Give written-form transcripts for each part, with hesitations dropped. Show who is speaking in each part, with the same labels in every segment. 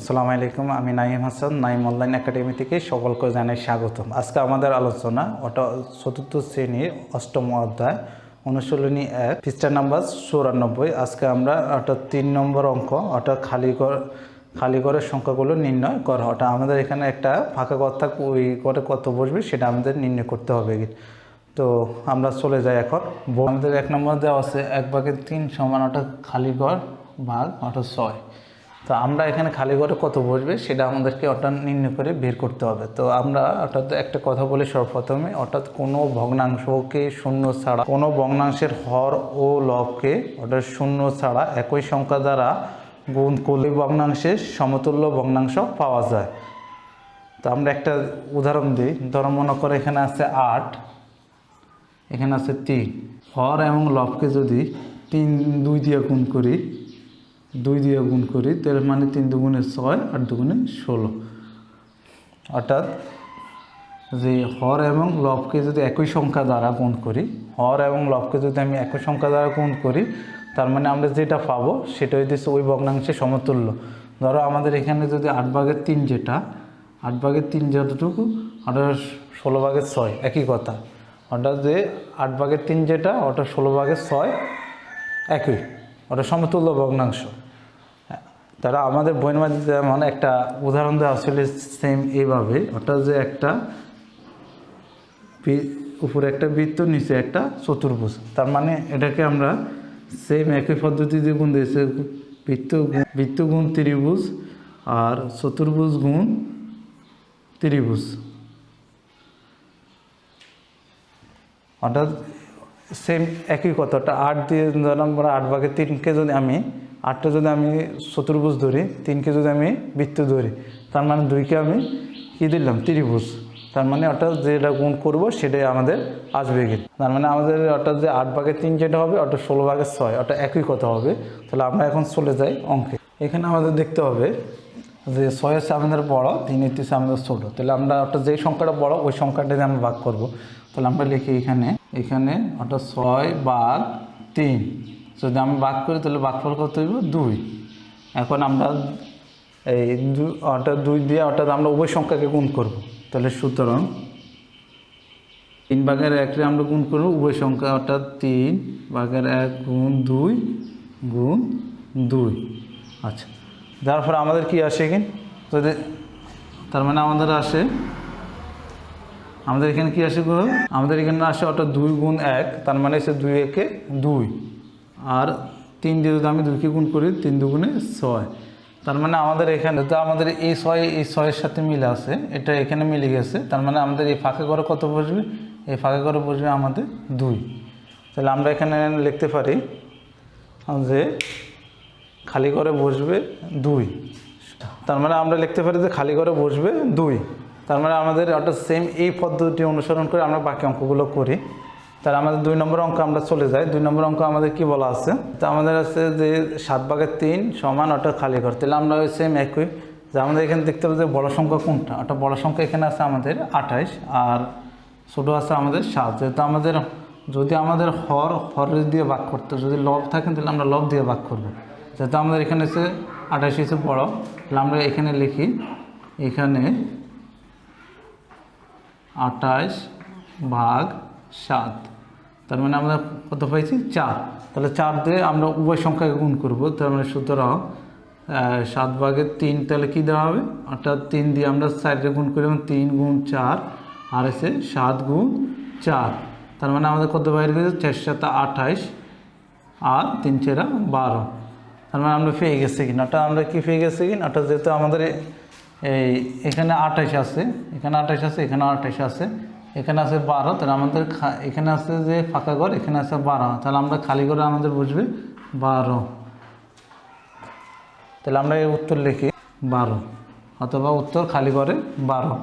Speaker 1: আসসালামু আলাইকুম, আমি নাইম হাসান, নাইম অনলাইন একাডেমি থেকে সকলকে জানাই স্বাগতম। আজকে আমাদের আলোচনা চতুর্থ শ্রেণীর অষ্টম অধ্যায় অনুশীলনী 1 পৃষ্ঠা নাম্বার 94। আজকে আমরা 3 নম্বর অঙ্ক খালি ঘরের সংখ্যাগুলো নির্ণয় করা। আমাদের এখানে একটা ফাঁকা ঘর থাকবে, ওই ঘরে কত বসবে সেটা আমাদের নির্ণয় করতে হবে। তো আমরা চলে যাই এখন। আমাদের 1 নম্বর দেওয়া আছে 1/3 সমান খালি ঘর ভাগ 6। তো আমরা এখানে খালি ঘরে কত বসবে সেটা আমাদেরকে নির্ণয় করে বের করতে হবে। তো আমরা একটা কথা বলি সর্বপ্রথমে, কোনো ভগ্নাংশকে শূন্য ছাড়া, কোনো ভগ্নাংশের হর ও লবকে শূন্য ছাড়া একই সংখ্যা দ্বারা গুণ করলে ভগ্নাংশের সমতুল্য ভগ্নাংশ পাওয়া যায়। তো আমরা একটা উদাহরণ দিই। ধরো মনে করে এখানে আছে 8, এখানে আছে 3। হর এবং লবকে যদি 2 দিয়ে গুণ করি, তাহলে মানে 3 দুগুণে 6, 8 দুগুণে 16। অর্থাৎ যে হর এবং লবকে যদি একই সংখ্যা দ্বারা গুণ করি, আমি একই সংখ্যা দ্বারা গুণ করি, তার মানে আমরা যেটা পাবো সেটা হচ্ছে ওই ভগ্নাংশের সমতুল্য। ধরো আমাদের এখানে যদি 8/3 যেটুকু, অর্থাৎ 16/6 একই কথা। অর্থাৎ যে 8/3 যেটা, ওটা 16/6 একই, ওটা সমতুল্য ভগ্নাংশ। তারা আমাদের বইয়ের মধ্যে যেমন একটা উদাহরণ দেওয়া আসলে সেম এইভাবে, অর্থাৎ যে একটা উপরে একটা বৃত্ত, নিচে একটা চতুর্ভুজ। তার মানে এটাকে আমরা সেম একই পদ্ধতি দিয়ে গুণ দিয়েছে, বৃত্ত গুণ ত্রিভুজ আর চতুর্ভুজ গুণ ত্রিভুজ। অর্থাৎ সেম একই কথা। 8 দিয়ে ধরো আমরা 8/3কে যদি আমি 8টা যদি আমি চতুর্ভুজ ধরি, 3কে যদি আমি বৃত্ত ধরি, তার মানে 2কে আমি কী দিলাম, ত্রিভুজ। তার মানে অর্থাৎ যেটা গুণ করব সেটাই আমাদের আসবে। তার মানে আমাদের অর্থাৎ যে 8/3 যেটা হবে, অর্থাৎ 16/6, অর্থাৎ একই কথা হবে। তাহলে আমরা এখন চলে যাই অঙ্কে। এখানে আমাদের দেখতে হবে যে 6 হচ্ছে আমাদের বড়, 3 হচ্ছে আমাদের ছোটো। তাহলে আমরা অর্থাৎ যেই সংখ্যাটা বড় ওই সংখ্যাটা দিয়ে আমরা ভাগ করব। তাহলে আমরা লিখি এখানে অর্থাৎ 6/3 যদি আমি ভাগ করি, তাহলে ভাগফল কত হইব, 2। এখন আমরা এই অর্থাৎ 2 দিয়ে অর্থাৎ আমরা উভয় সংখ্যাকে গুণ করব। তাহলে সুতরাং 3/1 আমরা গুণ করব উভয় সংখ্যা, অর্থাৎ 3/1 গুণ 2। আচ্ছা, যার ফলে আমাদের কি আসে যদি, তার মানে আমাদের এখানে কি আসে, আমাদের এখানে আসে অর্থাৎ 2 গুণ 1, তার মানে হচ্ছে 2 একে 2, আর 3 দিয়ে যদি আমি 2কে গুণ করি, 3 দুগুণে 6। তার মানে আমাদের এখানে তো আমাদের এই 6 সাথে মিলে আছে, এটা এখানে মিলে গেছে। তার মানে আমাদের এই ফাঁকা ঘরে কত বসবে, এই ফাঁকা ঘরে বসবে আমাদের 2। তাহলে আমরা এখানে লিখতে পারি যে খালি ঘরে বসবে 2। তার মানে আমরা লিখতে পারি যে খালি ঘরে বসবে 2। তার মানে আমাদের অর্থাৎ সেম এই পদ্ধতি অনুসরণ করে আমরা বাকি অঙ্কগুলো করি। তাহলে আমাদের 2 নম্বর অঙ্ক আমরা চলে যাই। 2 নম্বর অঙ্ক আমাদের কি বলা আছে, তো আমাদের আছে যে 7/3 সমান অর্থাৎ খালি ঘর। তাহলে আমরা ওই সেম একই, যে আমাদের এখানে দেখতে পাবো যে বড় সংখ্যা কোনটা, অর্থাৎ বড় সংখ্যা এখানে আছে আমাদের 28, আর ছোটো আছে আমাদের 7। যেহেতু যদি আমাদের হর দিয়ে ভাগ করতে, যদি লব থাকে তাহলে আমরা লব দিয়ে ভাগ করবো। যেহেতু আমাদের এখানে আছে 28 হচ্ছে বড়, তাহলে আমরা এখানে লিখি এখানে 28/7। তার মানে আমরা কত পাইছি, 4। তাহলে 4 দিয়ে আমরা উভয় সংখ্যাকে গুণ করব। তার মানে সুতরাং 7/3 তাহলে কী দেওয়া হবে, অর্থাৎ 3 দিয়ে আমরা 4 গুণ করি, 3 গুণ 4, আর এসে 7 গুণ 4। তার মানে আমাদের কত বাইরে গেছে, 4 × 7 = 28, আর 3 × 4 = 12। তার মানে আমরা পেয়ে গেছি অর্থাৎ আমরা কি পেয়ে গেছি অর্থাৎ যেহেতু আমাদের এখানে 28 আছে, এখানে 28 আছে, এখানে 28 আছে, এখানে আছে 12। তাহলে আমাদের এখানে আছে যে ফাঁকা ঘর, এখানে আছে 12। তাহলে আমরা খালি ঘরে আমাদের বসবে 12। তাহলে আমরা এই উত্তর লিখি 12, অথবা উত্তর খালি ঘরে 12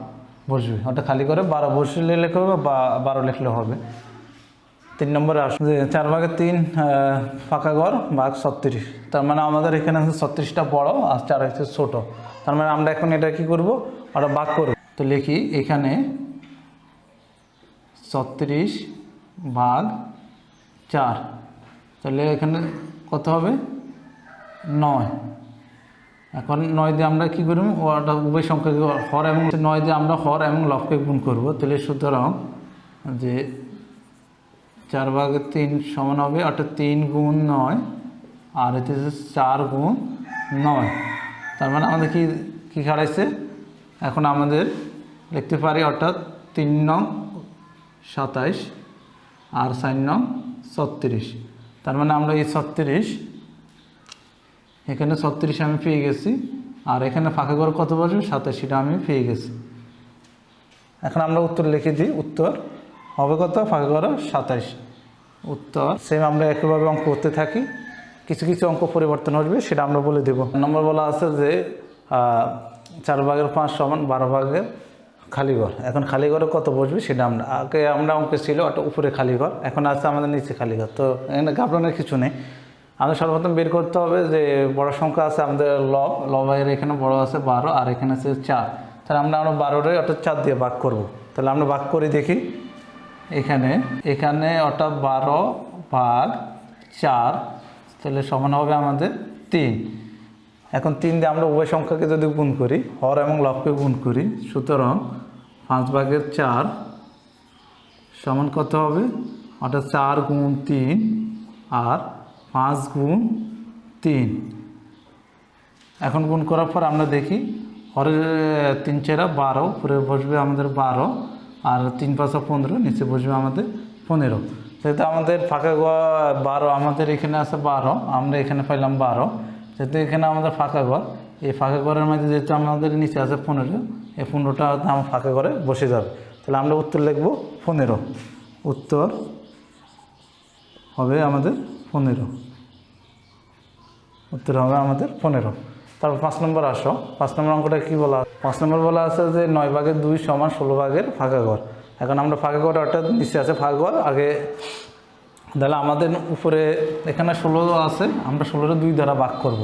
Speaker 1: বসবে। অর্থাৎ খালি ঘরে 12 বসলে লিখতে হবে বা 12 লিখলে হবে। 3 নম্বরে আসবে 4/3 ফাঁকা ঘর ভাগ 36। তার মানে আমাদের এখানে আছে 36টা বড় আর 4 হচ্ছে ছোটো। তার মানে আমরা এখন এটা কি করব, ওটা ভাগ করব। তো লিখি এখানে 36/4। তাহলে এখানে কত হবে, 9। এখন 9 দিয়ে আমরা কী করব, ওটা উভয় সংখ্যাকে হর এবং 9 দিয়ে আমরা হর এবং লবকে গুণ করব। তাহলে সুতরাং যে 4/3 সমান হবে অর্থাৎ 3 গুণ 9, আর এতে 4 গুণ 9। তার মানে আমাদের কি হারাইছে, এখন আমাদের লিখতে পারি অর্থাৎ 3 নং 27 আর 4 নং 36। তার মানে আমরা এই 36, এখানে 36 আমি পেয়ে গেছি, আর এখানে ফাঁকা ঘর কত বসবে 27টা আমি পেয়ে গেছি। এখন আমরা উত্তর লিখে দিই, উত্তর হবে কত, ফাঁকা ঘর 27। উত্তর সেম আমরা একইভাবে অঙ্ক করতে থাকি, কিছু কিছু অঙ্ক পরিবর্তন আসবে সেটা আমরা বলে দেব। নম্বর বলা আছে যে 4/5 সমান 12 খালি ঘর। এখন খালি ঘরে কত বসবে সেটা আগে আমরা অঙ্কে ছিল ওটা উপরে খালি ঘর, এখন আছে আমাদের নিচে খালি ঘর। তো এখানে ঘাবড়ানোর কিছু নেই, আমাদের সর্বপ্রথম বের করতে হবে যে বড় সংখ্যা আছে আমাদের লবের এখানে বড় আছে 12 আর এখানে আছে 4। তাহলে আমরা 12 অর্থাৎ 4 দিয়ে ভাগ করব। তাহলে আমরা ভাগ করে দেখি, এখানে অর্থাৎ 12/4, তাহলে সমান হবে আমাদের 3। এখন 3 দিয়ে আমরা উভয় সংখ্যাকে যদি গুণ করি, হর এবং লবকে গুণ করি, সুতরাং 5/4 সমান কত হবে, অর্থাৎ 4 গুণ 3 আর 5 গুণ 3। এখন গুণ করার পর আমরা দেখি হরের 3 4 12, উপরে বসবে আমাদের 12, আর 3 5 15, নিচে বসবে আমাদের 15। যেহেতু আমাদের ফাঁকা ঘর 12, আমাদের এখানে আছে 12, আমরা এখানে পাইলাম 12। যেহেতু এখানে আমাদের ফাঁকা ঘর, এই ফাঁকা ঘরের মধ্যে যেহেতু আমাদের নিচে আছে 15, এই 15টা আমার ফাঁকা ঘরে বসে যাবে। তাহলে আমরা উত্তর লিখব 15। উত্তর হবে আমাদের 15। উত্তর হবে আমাদের 15। তারপর 5 নম্বর আসো, 5 নম্বর অঙ্কটা কী বলা, 5 নম্বর বলা আছে যে 9/2 সমান 16 ফাঁকা ঘর। এখন আমরা ফাঁকা ঘর অর্থাৎ নিচে আছে ফাঁকা ঘর আগে, তাহলে আমাদের উপরে এখানে 16 আছে, আমরা 16 2 দ্বারা ভাগ করব।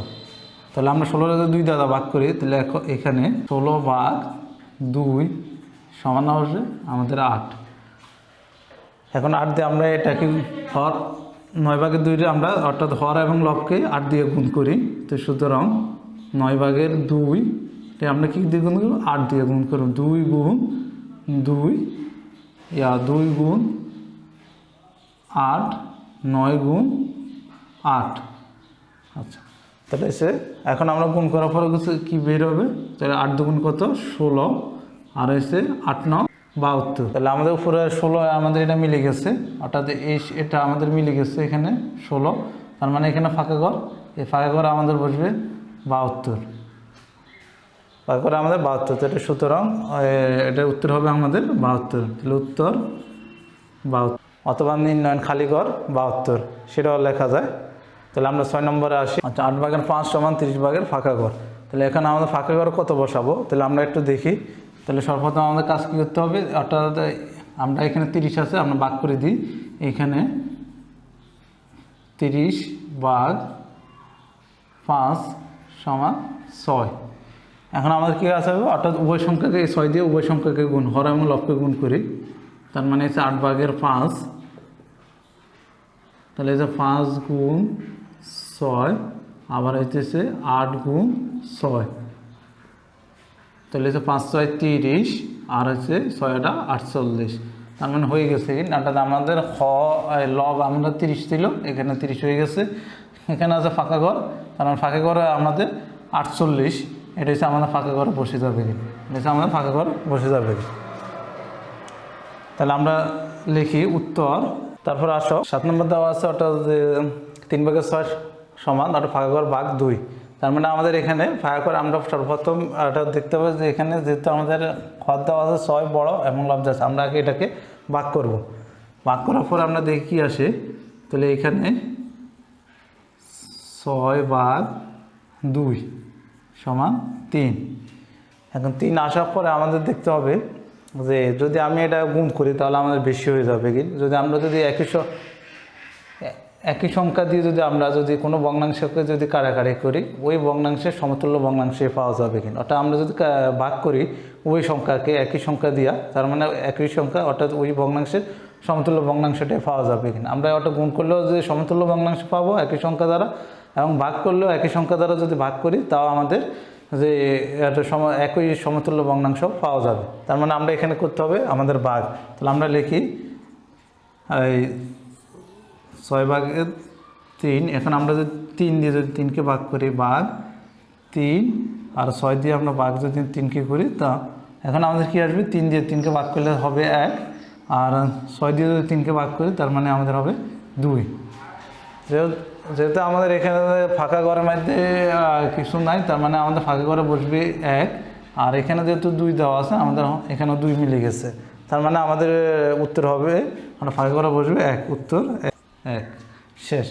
Speaker 1: তাহলে আমরা 16 2 দ্বারা ভাগ করি, তাহলে এখানে 16/2 সমান হবে আমাদের 8। এখন 8 দিয়ে আমরা এটাকে হর 9/2 আমরা অর্থাৎ হর এবং লবকে 8 দিয়ে গুণ করি। তো সুতরাং 9/2 আমরা কী দিয়ে গুণ করব, 8 দিয়ে গুণ করব। 2 গুণ 2 2 গুণ 8, 9 গুণ 8। আচ্ছা, তাহলে এখন আমরা গুণ করার পরে কী বের হবে, তাহলে 8 দুগুণ কত 16, আর 8 9 72। তাহলে আমাদের উপরে 16 আমাদের এটা মিলে গেছে, অর্থাৎ এটা আমাদের মিলে গেছে এখানে 16। তার মানে এখানে ফাঁকা ঘর, এই ফাঁকা ঘর আমাদের বসবে 72, ফাঁকা ঘরে আমাদের 72। তাহলে সুতরাং এটার উত্তর হবে আমাদের 72। তাহলে উত্তর 72, অথবা নির্ণয়ন খালি ঘর 72, সেটাও লেখা যায়। তাহলে আমরা 6 নম্বরে আসি। আচ্ছা, 8/5 সমান 30 ফাঁকা ঘর। তাহলে এখানে আমাদের ফাঁকা ঘর কত বসাবো, তাহলে আমরা একটু দেখি। তাহলে সর্বপ্রথম আমাদের কাজ কী করতে হবে, অর্থাৎ আমরা এখানে 30 আছে, আমরা ভাগ করে দিই। এখানে 30/5 সমান 6। এখন আমাদের কী কাজ হবে, অর্থাৎ উভয় সংখ্যাকে 6 দিয়ে উভয় সংখ্যাকে গুণ, হর এবং লবকে গুণ করি। তার মানে 8/5, তাহলে 5 গুণ 6, আবার হইতেছে 8 গুণ 6, তাহলে 5 6 30, আর 6টা 48। তার মানে হয়ে গেছে কি, অর্থাৎ আমাদের লব আমরা 30 ছিল, এখানে 30 হয়ে গেছে। এখানে আছে ফাঁকা ঘর, তার মানে ফাঁকা ঘরে আমাদের 48, এটা হচ্ছে আমাদের ফাঁকা ঘরে বসে যাবে কি, এটা হচ্ছে আমাদের ফাঁকা ঘর বসে যাবে কি। তাহলে আমরা লিখি উত্তর। তারপর আসো 7 নম্বর দেওয়া আছে, অর্থাৎ 3/6 সমান অর্থাৎ ফাঁকা ঘর ভাগ 2। তার মানে আমাদের এখানে ফাঁকা ঘর আমরা সর্বপ্রথম এটা দেখতে হবে যে এখানে যেহেতু আমাদের হর দেওয়া আছে 6 বড় এবং লব আছে, আমরা আগে এটাকে ভাগ করব। ভাগ করার পর আমরা দেখি কী আসে, তাহলে এখানে 6/2 সমান 3। এখন 3 আসার পরে আমাদের দেখতে হবে যে যদি আমি এটা গুণ করি তাহলে আমাদের বেশি হয়ে যাবে কি, যদি আমরা যদি একই সংখ্যা দিয়ে আমরা যদি কোনো ভগ্নাংশকে যদি কাটাকাটি করি, ওই ভগ্নাংশের সমতুল্য ভগ্নাংশে পাওয়া যাবে কিনা। অর্থাৎ আমরা যদি ভাগ করি ওই সংখ্যাকে একই সংখ্যা দিয়া, তার মানে একই সংখ্যা অর্থাৎ ওই ভগ্নাংশের সমতুল্য ভগ্নাংশটাই পাওয়া যাবে কিনা। আমরা ওটা গুণ করলেও যে সমতুল্য ভগ্নাংশ পাবো একই সংখ্যা দ্বারা, এবং ভাগ করলেও একই সংখ্যা দ্বারা যদি ভাগ করি তাও আমাদের যে একটা একই সমতুল্য ভগ্নাংশ পাওয়া যাবে। তার মানে আমরা এখানে করতে হবে আমাদের ভাগ। তাহলে আমরা লিখি এই 6/3। এখন আমরা যদি 3 দিয়ে যদি 3কে ভাগ করি ভাগ 3, আর 6 দিয়ে আমরা ভাগ যদি 3কে করি, তা এখন আমাদের কী আসবে, 3 দিয়ে 3কে ভাগ করলে হবে 1, আর 6 দিয়ে যদি 3কে ভাগ করি তার মানে আমাদের হবে 2। যেহেতু আমাদের এখানে ফাঁকা ঘরের মধ্যে কিছু নাই, তার মানে আমাদের ফাঁকা ঘরে বসবে 1, আর এখানে যেহেতু 2 দেওয়া আছে আমাদের এখানেও 2 মিলে গেছে। তার মানে আমাদের উত্তর হবে, আমরা ফাঁকা ঘরে বসবে 1, উত্তর 1। শেষ।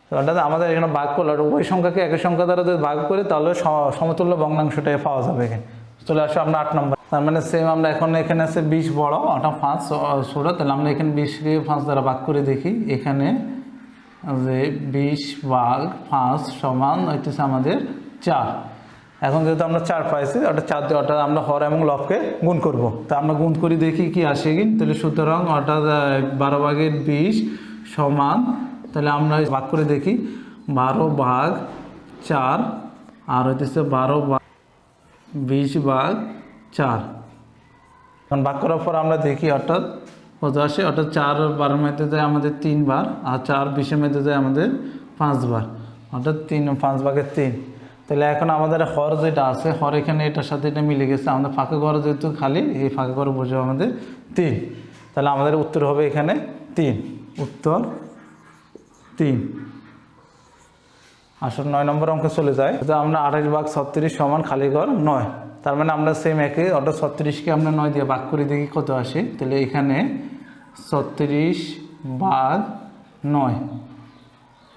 Speaker 1: তো অর্থাৎ আমাদের এখানে ভাগ করলে উভয় সংখ্যাকে একই সংখ্যা দ্বারা যদি ভাগ করি তাহলে সমতুল্য ভগ্নাংশটাই পাওয়া যাবে এখানে। চলে আসো আমরা 8 নম্বর। তার মানে সেম আমরা এখন এখানে আছে 20 বড়, ওটা 5 ছোট। তাহলে আমরা এখানে 20কে 5 দ্বারা ভাগ করে দেখি। এখানে যে 20/5 সমান হইতেছে আমাদের 4। এখন যেহেতু আমরা 4 পাইছি, ওটা 4 দিয়ে ওটা আমরা হর এবং লবকে গুণ করব। তা আমরা গুণ করি দেখি কি আসে কি। তাহলে সুতরাং অর্থাৎ 12/20 সমান, তাহলে আমরা ভাগ করে দেখি 12/4, আর হইতেছে 12/20/4। এখন ভাগ করার পর আমরা দেখি অর্থাৎ কত আসে। অর্থাৎ 4 12 মধ্যে যায় আমাদের 3 বার, আর 4 20 মধ্যে যায় আমাদের 5 বার, অর্থাৎ 5/3। তাহলে এখন আমাদের হর যেটা আছে, হর এখানে এটার সাথে এটা মিলে গেছে। আমাদের ফাঁকা ঘর যেহেতু খালি, এই ফাঁকা ঘরে বসে আমাদের 3। তাহলে আমাদের উত্তর হবে এখানে 3, উত্তর 3। আসলে 9 নম্বর অঙ্কে চলে যায়। তো আমরা 28/36 সমান খালি ঘর 9। তার মানে আমরা সেম একই, অর্থাৎ 36কে আমরা 9 দিয়ে ভাগ করে দেখি কত আসে। তাহলে এখানে 36/9,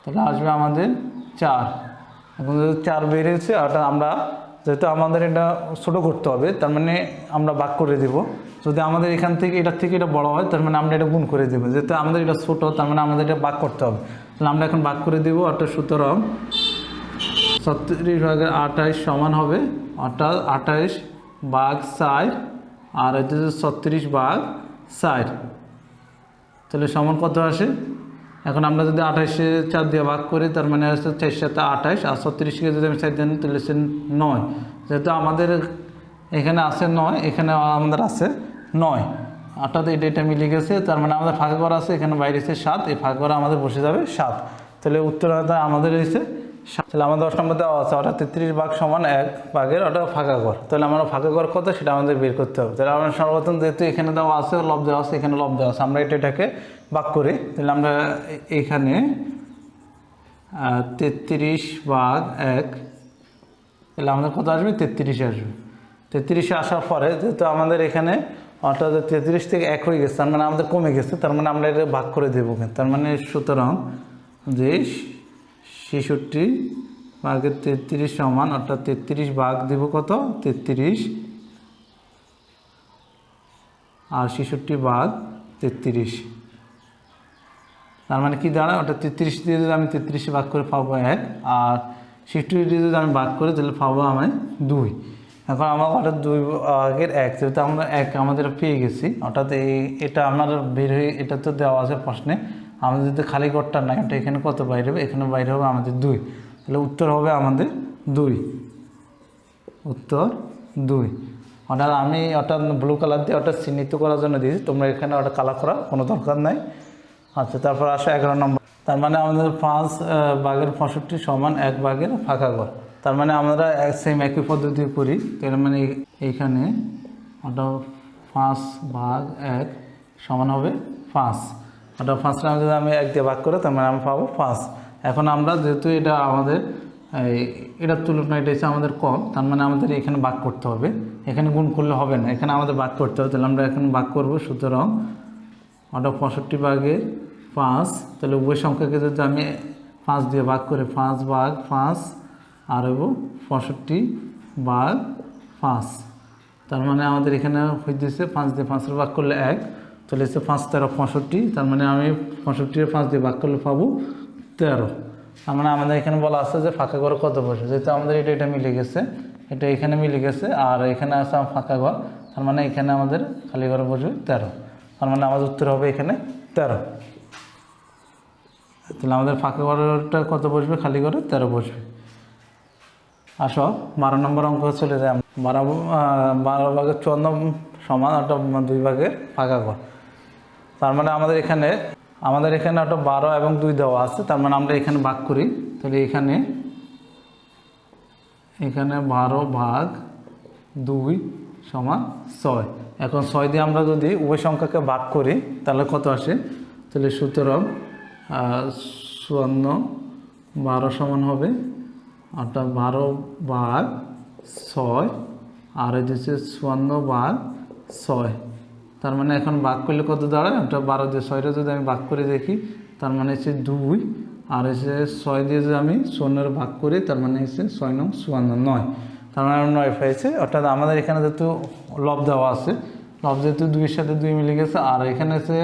Speaker 1: তাহলে আসবে আমাদের 4। এখন যেহেতু 4 বেরিয়েছে, অর্থাৎ আমরা যেহেতু আমাদের এটা ছোটো করতে হবে, তার মানে আমরা ভাগ করে দেব। যদি আমাদের এখান থেকে এটার থেকে এটা বড় হয়, তার মানে আমরা এটা গুণ করে দেবো। যেহেতু আমাদের এটা ছোটো, তার মানে আমাদের এটা ভাগ করতে হবে। তাহলে আমরা এখন ভাগ করে দেবো। অর্থাৎ সুতরাং 36/28 সমান হবে অর্থাৎ 28/4, আর হচ্ছে 36/4। তাহলে সমান কত আসে। এখন আমরা যদি 28-এ 4 দিয়ে ভাগ করি, তার মানে আসছে 4 × 7 = 28, আর 36কে যদি আমি 4 দিন তাহলে সে 9। যেহেতু আমাদের এখানে আছে 9, এখানে আমাদের আছে 9, অর্থাৎ এটা মিলে গেছে। তার মানে আমাদের ফাঁকা ঘর আছে, এখানে বাইরে এসে 7, এই ফাঁকা ঘরে আমাদের বসে যাবে 7। তাহলে উত্তর আমাদের হয়েছে 7। তাহলে আমাদের 10 নম্বর দেওয়া আছে, অর্থাৎ 33 সমান 1 ভাগের, অর্থাৎ ফাঁকা ঘর। তাহলে আমরা ফাঁকা ঘর কত সেটা আমাদের বের করতে হবে। তাহলে আমরা সর্বপ্রথম যেহেতু এখানে দেওয়া আছে, লব দেওয়া আছে, এখানে লব দেওয়া আছে, আমরা এটাকে ভাগ করি। তাহলে আমরা এখানে 33/1, তাহলে আমাদের কত আসবে, 33 আসবে। 33 আসার পরে যেহেতু আমাদের এখানে অর্থাৎ 33 থেকে 1 হয়ে গেছে, তার মানে আমাদের কমে গেছে। তার মানে আমরা এটা ভাগ করে দেবো। তার মানে সুতরাং যে 66/33 সমান, অর্থাৎ 33 ভাগ দেব কত, 33, আর 66/33। তার মানে কি দাঁড়ায়, অর্থাৎ 33 দিয়ে যদি আমি 33 ভাগ করে পাবো 1, আর 66 দিয়ে যদি আমি ভাগ করি তাহলে পাবো আমি 2। এখন আমার অর্থাৎ 2 ভাগের 1, যেহেতু আমরা 1 আমাদের পেয়ে গেছি, অর্থাৎ এটা আমার বের হয়ে, এটা তো দেওয়া আছে প্রশ্নে। আমাদের যদি খালি ঘরটা নাই, ওটা এখানে কত বাইরে হবে, এখানে বাইরে হবে আমাদের 2। তাহলে উত্তর হবে আমাদের 2, উত্তর 2। অর্থাৎ ব্লু কালার দিয়ে ওটা চিহ্নিত করার জন্য দিয়েছি, তোমরা এখানে ওটা কালার করার কোনো দরকার নাই। আচ্ছা, তারপর আসো 11 নম্বর। তার মানে আমাদের 5/65 সমান 1 ভাগের ফাঁকা ঘর। তার মানে আমরা সেম একই পদ্ধতি করি। তার মানে এইখানে ওটা 5/1 সমান হবে 5, ওটা 5টা যদি আমি 1 দিয়ে ভাগ করি, তার মানে আমি পাবো 5। এখন আমরা যেহেতু এটা আমাদের এটার তুলনায় এটা হচ্ছে আমাদের কম, তার মানে আমাদের এখানে ভাগ করতে হবে। এখানে গুণ করলে হবে না, এখানে আমাদের ভাগ করতে হবে। তাহলে আমরা এখন ভাগ করবো। সুতরাং ওটা 65/5, তাহলে উভয় সংখ্যাকে যদি আমি 5 দিয়ে ভাগ করি, 5/5, আর হবো 65/5। তার মানে আমাদের এখানে হইতেছে 5 দিয়ে 5 ভাগ করলে 1, তাহলে হচ্ছে 5 × 65। তার মানে আমি 65 5 দিয়ে ভাগ করলে পাবো 13। তার মানে আমাদের এখানে বলা আছে যে ফাঁকা ঘর কত বসে। যেহেতু আমাদের এটা মিলে গেছে, এটা এখানে মিলে গেছে, আর এখানে আছে ফাঁকা ঘর, তার মানে এখানে আমাদের খালি ঘরে বসবে 13। তার মানে আমাদের উত্তর হবে এখানে 13। তাহলে আমাদের ফাঁকা ঘরটা কত বসবে, খালি ঘরে 13 বসবে। আসো 12 নম্বর অঙ্ক চলে যায়। 12 ভাগের 54 সমান একটা 2 ভাগের ভাগাকার। তার মানে আমাদের এখানে একটা 12 এবং 2 দেওয়া আছে, তার মানে আমরা এখানে ভাগ করি। তাহলে এখানে 12 ভাগ 2 সমান 6। এখন 6 দিয়ে আমরা যদি উভয় সংখ্যাকে ভাগ করি তাহলে কত আসে? তাহলে সুতরাং 54 12 সমান হবে অর্থাৎ 12 ভাগ 6 আর এই হচ্ছে 54 ভাগ 6। তার মানে এখন ভাগ করলে কত দাঁড়ায়? ওটা 12 দিয়ে 6টা যদি আমি ভাগ করে দেখি তার মানে হচ্ছে 2, আর হচ্ছে 6 দিয়ে যদি আমি 54 ভাগ করি তার মানে হচ্ছে 6 নং 54 9। তার মানে 9 পেয়েছে। অর্থাৎ আমাদের এখানে যেহেতু লব দেওয়া আছে, লব যেহেতু 2-এর সাথে 2 মিলে গেছে, আর এখানে হচ্ছে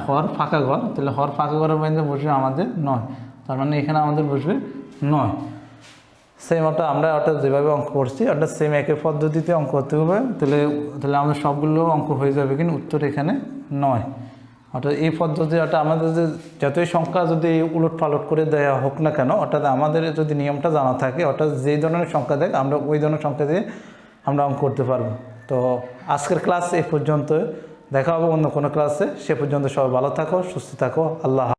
Speaker 1: হর ফাঁকা ঘর, তাহলে হর ফাঁকা ঘরের বাইরে বসবে আমাদের 9। তার মানে এখানে আমাদের বসবে 9। সেম আমরা যেভাবে অঙ্ক করছি অর্থাৎ সেম একই পদ্ধতিতে অঙ্ক করতে হবে। তাহলে আমাদের সবগুলো অঙ্ক হয়ে যাবে, কিন্তু উত্তর এখানে 9। অর্থাৎ এই পদ্ধতি আমাদের যতই সংখ্যা যদি উলট পালট করে দেওয়া হোক না কেন, অর্থাৎ আমাদের যদি নিয়মটা জানা থাকে, অর্থাৎ যেই ধরনের সংখ্যা দেখ আমরা ওই ধরনের সংখ্যা দিয়ে আমরা অঙ্ক করতে পারবো। তো আজকের ক্লাস এই পর্যন্ত, দেখা হবে অন্য কোনো ক্লাসে। সে পর্যন্ত সবাই ভালো থাকো, সুস্থ থাকো। আল্লাহ।